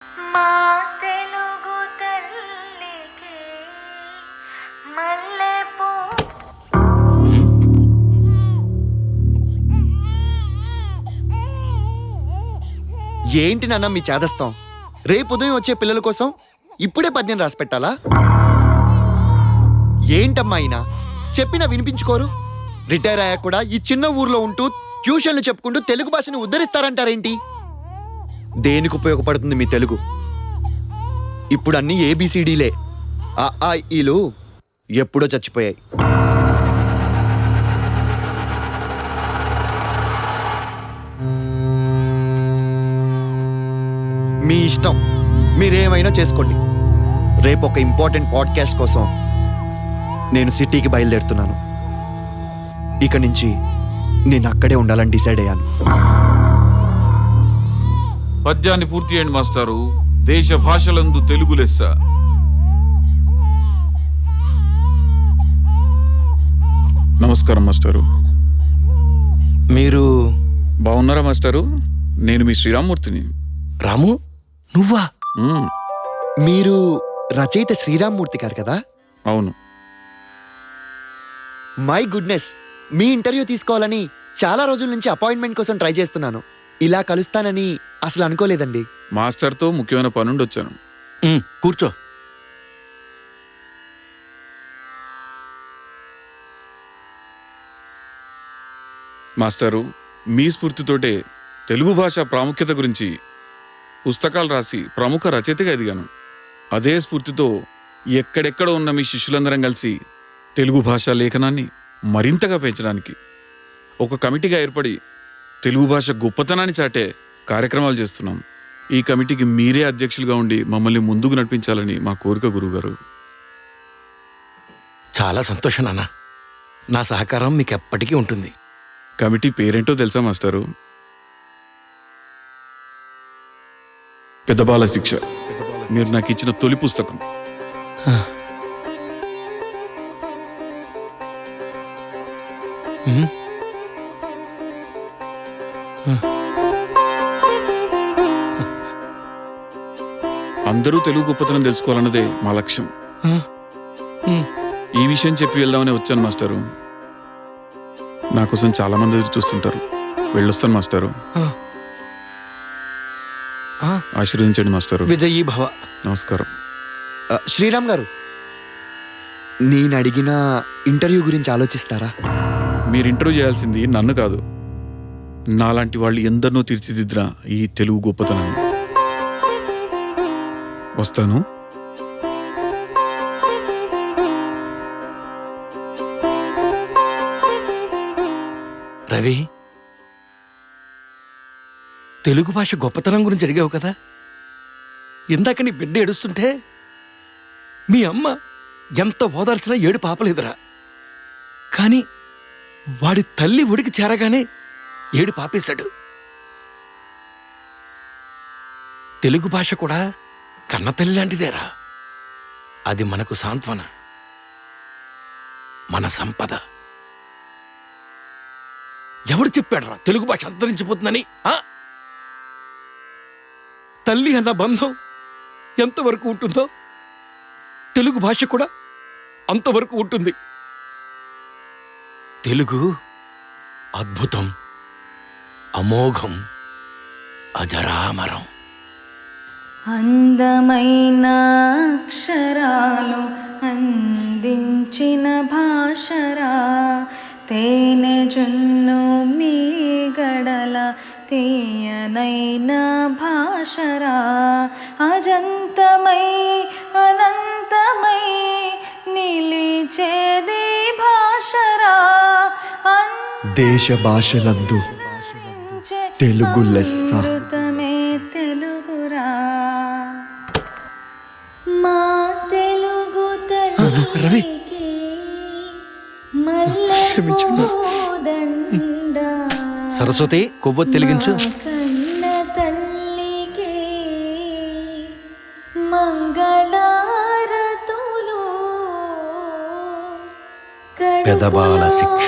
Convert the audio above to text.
మా తెలుగు తల్లికి మల్లెపూ. ఏంటి నాన్న మీ చేదస్తాం? రేపు ఉదయం వచ్చే పిల్లల కోసం ఇప్పుడే పద్యం రాసి పెట్టాలా? ఏంటమ్మా అయినా చెప్పినా వినిపించుకోరు. రిటైర్ అయ్యాక కూడా ఈ చిన్న ఊర్లో ఉంటూ ట్యూషన్లు చెప్పుకుంటూ తెలుగు భాషని ఉద్ధరిస్తారంటారేంటి? దేనికి ఉపయోగపడుతుంది మీ తెలుగు? ఇప్పుడు అన్ని ఏబిసిడీలే. ఆ ఆ ఈలు ఎప్పుడో చచ్చిపోయాయి. మీ ఇష్టం, మీరేమైనా చేసుకోండి. రేపు ఒక ఇంపార్టెంట్ పాడ్కాస్ట్ కోసం నేను సిటీకి బయలుదేరుతున్నాను. ఇక నుంచి నేను అక్కడే ఉండాలని డిసైడ్ అయ్యాను. పద్యాన్ని పూర్తి చేయండి మాస్టారు. దేశ భాషలందు తెలుగు లెస్స. నమస్కారం మాస్టారు. మీరు బాగున్నారా మాస్టారు? నేను మీ శ్రీరామ్మూర్తిని. రాము, నువ్వా? మీరు రచయిత శ్రీరామ్మూర్తి గారు కదా? అవును. మై గుడ్నెస్, మీ ఇంటర్వ్యూ తీసుకోవాలని చాలా రోజుల నుంచి అపాయింట్మెంట్ కోసం ట్రై చేస్తున్నాను. ఇలా కలుస్తానని అసలు అనుకోలేదండి. మాస్టర్తో ముఖ్యమైన పనుండి వచ్చాను. కూర్చో. మాస్టారు, మీ స్ఫూర్తితోటే తెలుగు భాష ప్రాముఖ్యత గురించి పుస్తకాలు రాసి ప్రముఖ రచయితగా ఎదిగాను. అదే స్ఫూర్తితో ఎక్కడెక్కడ ఉన్న మీ శిష్యులందరం కలిసి తెలుగు భాషా లేఖనాన్ని మరింతగా పెంచడానికి ఒక కమిటీగా ఏర్పడి తెలుగు భాష గొప్పతనాన్ని చాటే కార్యక్రమాలు చేస్తున్నాం. ఈ కమిటీకి మీరే అధ్యక్షులుగా ఉండి మమ్మల్ని ముందుకు నడిపించాలని మా కోరిక, గురువుగారు. చాలా సంతోషం నాన్న. నా సహకారం మీకు ఎప్పటికీ ఉంటుంది. కమిటీ పేరేంటో తెలుసా మాస్టారు? పెద్దబాల శిక్ష. మీరు నాకు ఇచ్చిన తొలి పుస్తకం. అందరూ తెలుగు గొప్పతనం తెలుసుకోవాలన్నదే మా లక్ష్యం. ఈ విషయం చెప్పి వెళ్దామని వచ్చాను మాస్టారు. నా కోసం చాలా మంది ఎదురు చూస్తుంటారు. వెళ్ళొస్తాను మాస్టారు. ఆశీర్వదించండి మాస్టారు. విజయీ భవ. నమస్కారం. శ్రీరామ్ గారు, నేను అడిగిన ఇంటర్వ్యూ గురించి ఆలోచిస్తారా? మీరు ఇంటర్వ్యూ చేయాల్సింది నన్ను కాదు, నాలాంటి వాళ్ళు ఎందరినో తీర్చిదిద్దిన ఈ తెలుగు గొప్పతనాన్ని. వస్తాను. రవి, తెలుగు భాష గొప్పతనం గురించి అడిగావు కదా. ఇందాక నీ బిడ్డ ఏడుస్తుంటే మీ అమ్మ ఎంత ఓదార్చినా ఏడు పాపలేదురా. కానీ వాడి తల్లి ఒడికి చేరగానే ఏడు పాపేశాడు. తెలుగు భాష కూడా కన్నతల్లి లాంటిదేరా. అది మనకు సాంత్వన, మన సంపద. ఎవడు చెప్పాడురా తెలుగు భాష అంతరించిపోతుందని? తల్లి అన్న బంధం ఎంతవరకు ఉంటుందో తెలుగు భాష కూడా అంతవరకు ఉంటుంది. తెలుగు అద్భుతం, అమోఘం, అజరామరం. అందమైన అక్షరాలు అందించిన భాషరా, తేనె జున్ను మీ గడల తీయనైన భాషరా, అజంతమై అనంతమై నిలిచేది భాషరా. దేశ భాషలందు తెలుగు లెస్స. తెలుగురా, మా తెలుగు రవి, క్షమించండి. సరస్వతి, కొవ్వొత్తి వెలిగించు. కన్న తల్లికి మంగళారతులు. పెదబాల శిక్ష.